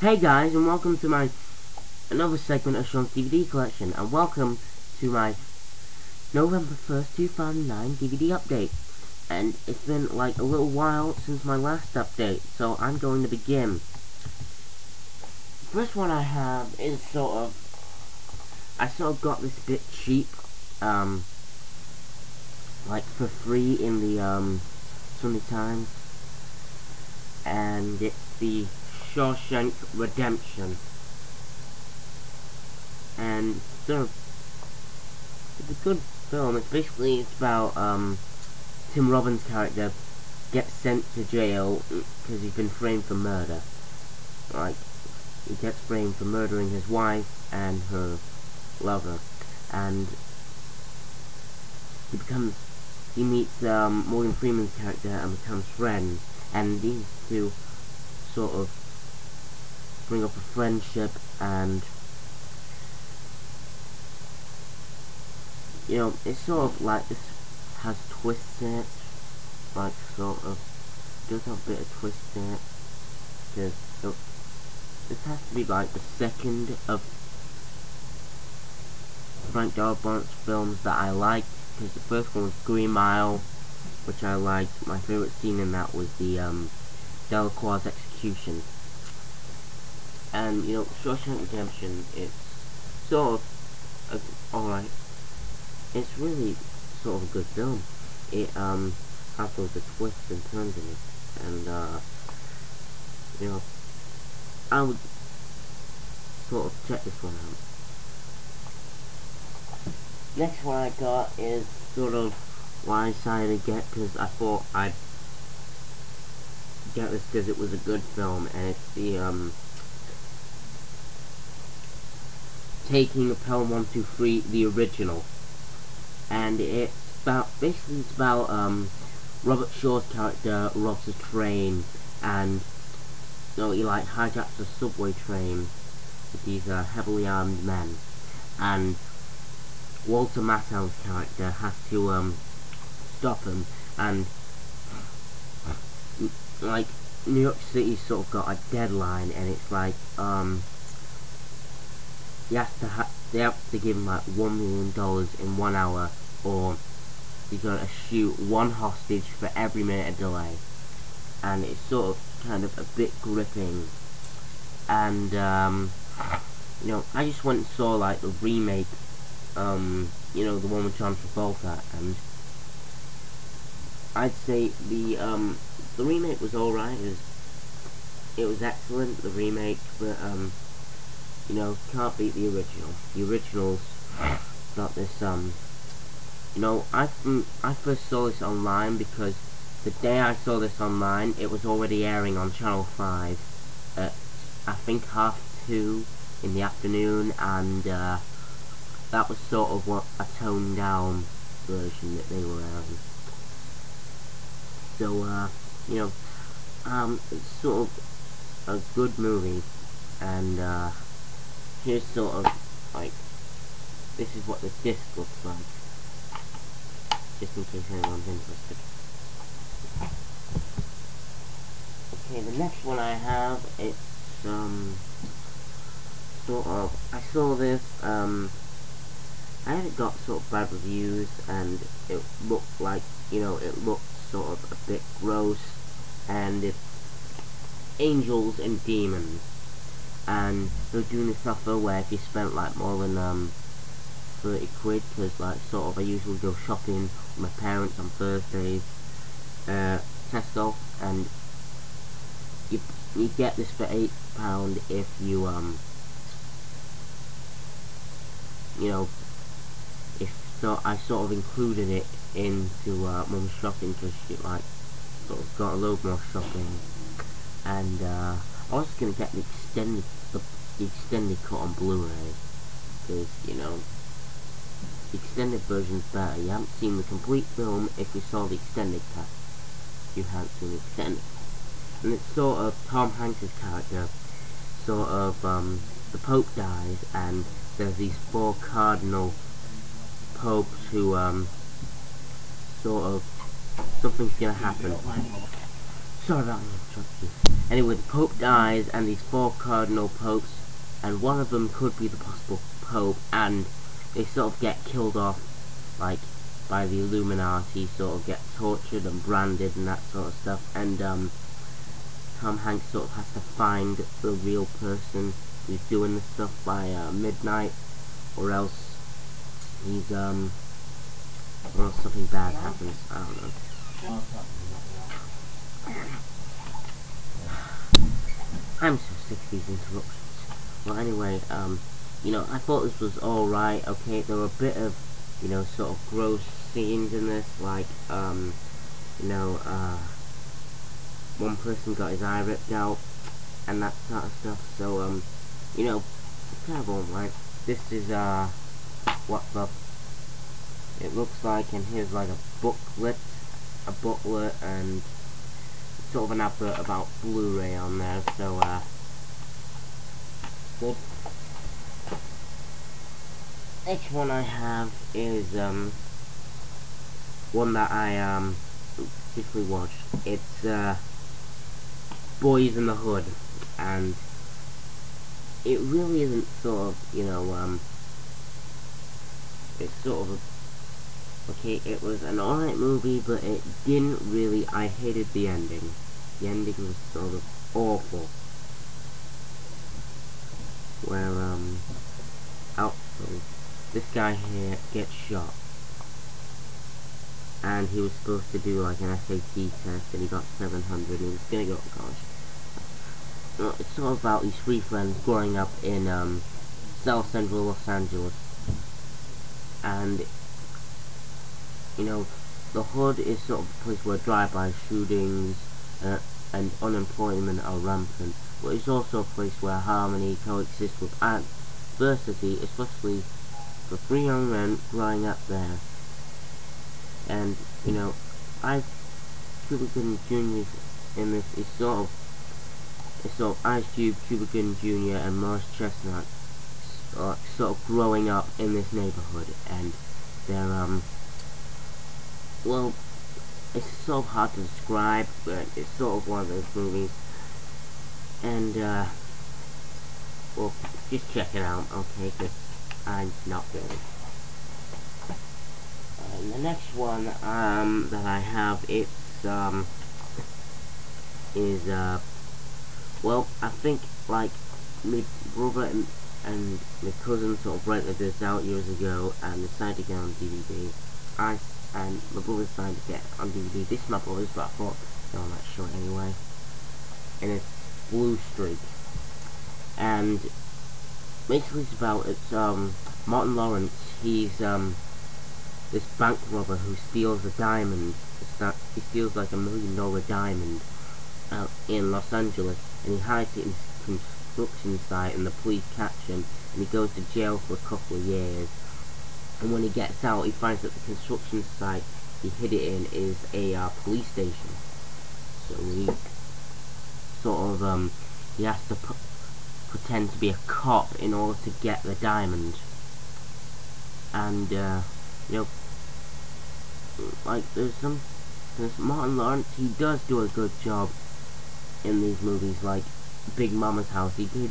Hey guys, and welcome to my another segment of Sean's DVD collection, and welcome to my November 1st, 2009 DVD update. And it's been like a little while since my last update, so I'm going to begin. The first one I have is I got this bit cheap, like for free in the Sunday Times, and it's the Shawshank Redemption. And so it's a good film. It's about Tim Robbins' character gets sent to jail because he's been framed for murder. Like, he gets framed for murdering his wife and her lover, and he meets Morgan Freeman's character and becomes friends, and these two sort of bring up a friendship, and you know, it's sort of like, this has twists in it, like does have a bit of twist in it, because this has to be like the second of Frank Darabont's films that I liked, because the first one was Green Mile, which I liked. My favourite scene in that was the Delacroix's execution. And, you know, Shawshank Redemption, it's sort of alright. It's really sort of a good film. It has loads of twists and turns in it, and you know, I would sort of check this one out. Next one I got is sort of what I decided to get because I thought I'd get this because it was a good film, and it's the Taking of Pelham 123, the original. And it's about Robert Shaw's character robs a train, and you know, he like hijacks a subway train with these heavily armed men, and Walter Matthau's character has to stop him, and like New York City's sort of got a deadline, and it's like they have to give him like $1 million in 1 hour, or he's gonna shoot one hostage for every minute of delay. And it's sort of kind of a bit gripping, and you know, I just went and saw like the remake, you know, the one with John Travolta, and I'd say the remake was alright. It was excellent, the remake, but you know, can't beat the original. The original's got this you know, I first saw this online because the day I saw this online, it was already airing on Channel 5 at, I think, 2:30 in the afternoon, and that was sort of what a toned down version that they were airing. So you know, it's sort of a good movie, and here's sort of like, this is what the disc looks like, just in case anyone's interested. Okay, the next one I have, it's sort of, I saw this, I had got sort of bad reviews, and it looked like, you know, it looked sort of a bit gross, and it's Angels and Demons. And they're doing this offer where if you spent like more than 30 quid, because like sort of I usually go shopping with my parents on Thursdays, Tesco, and you get this for £8 if you you know, I sort of included it into Mum's shopping, because she like sort of got a load more shopping, and I was gonna get the extended cut on Blu-ray, because, you know, the extended version's better. You haven't seen the complete film if you saw the extended cut. You haven't seen the extended cut. And it's sort of Tom Hanks' character, sort of, the Pope dies, and there's these 4 cardinal popes who, sort of, something's gonna happen. sorry about the interruption. Anyway, the Pope dies, and these 4 cardinal popes, and one of them could be the possible Pope, and they sort of get killed off, like, by the Illuminati, sort of get tortured and branded and that sort of stuff, and Tom Hanks sort of has to find the real person who's doing this stuff by midnight, or else he's or else something bad happens. I don't know. I'm so sick of these interruptions. Well, anyway, you know, I thought this was alright. Okay, there were a bit of, you know, sort of gross scenes in this, like, you know, one person got his eye ripped out, and that sort of stuff, so, you know, it's terrible, right? This is, what it looks like, and here's, like, a booklet, and sort of an advert about Blu-ray on there, so, good. Next one I have is, one that I, briefly watched. It's, Boys in the Hood, and it really isn't sort of, you know, it's sort of, okay, it was an alright movie, but it didn't really, I hated the ending. The ending was sort of awful. Where, this guy here gets shot. And he was supposed to do like an SAT test, and he got 700, and he was gonna go to college. Well, it's all about these 3 friends growing up in, South Central Los Angeles. And, you know, the Hood is sort of a place where drive-by shootings and unemployment are rampant, but it's also a place where harmony coexists with adversity, especially for 3 young men growing up there. And, you know, Cuba Gooding Jr. in this is sort of Ice Cube, Cuba Gooding Jr. and Morris Chestnut sort of growing up in this neighborhood, and they're, well, it's sort of hard to describe, but it's sort of one of those movies, and, well, just check it out, okay, because I'm not really. And the next one, that I have, it's, is, well, I think, like, my brother and my cousin sort of rented this out years ago, and decided to get on DVD. And my brother decided to get on DVD. This is my brother's, but I thought, no, I might show it anyway. And it's Blue Streak. And basically it's about, Martin Lawrence, he's, this bank robber who steals a diamond. He steals like $1 million diamond out in Los Angeles, and he hides it in his construction site, and the police catch him, and he goes to jail for a couple of years. And when he gets out, he finds that the construction site he hid it in is a police station. So he sort of he has to pretend to be a cop in order to get the diamond. And you know, like there's Martin Lawrence, he does do a good job in these movies, like Big Mama's House. He did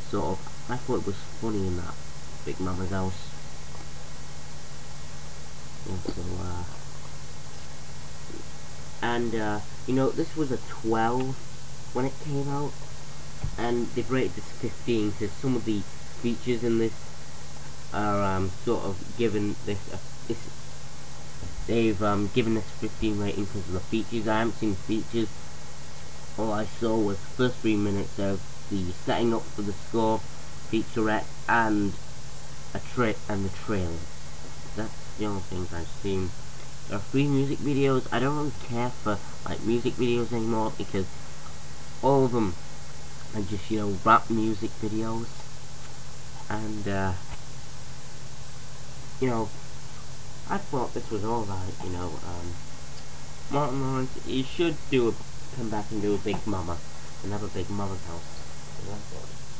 sort of, I thought it was funny in that Big Mama's House. And so, you know, this was a 12 when it came out, and they've rated this 15 because some of the features in this are sort of given this they've given this 15 rating because of the features. I haven't seen the features. All I saw was the first 3 minutes of the setting up for the score, featurette, and the trailer. That's the only things I've seen. There are 3 music videos. I don't really care for like music videos anymore because all of them are just, you know, rap music videos. And you know, I thought this was alright, you know. Martin Lawrence, he should come back and do a Big Mama, another Big Mama's House. So that's all.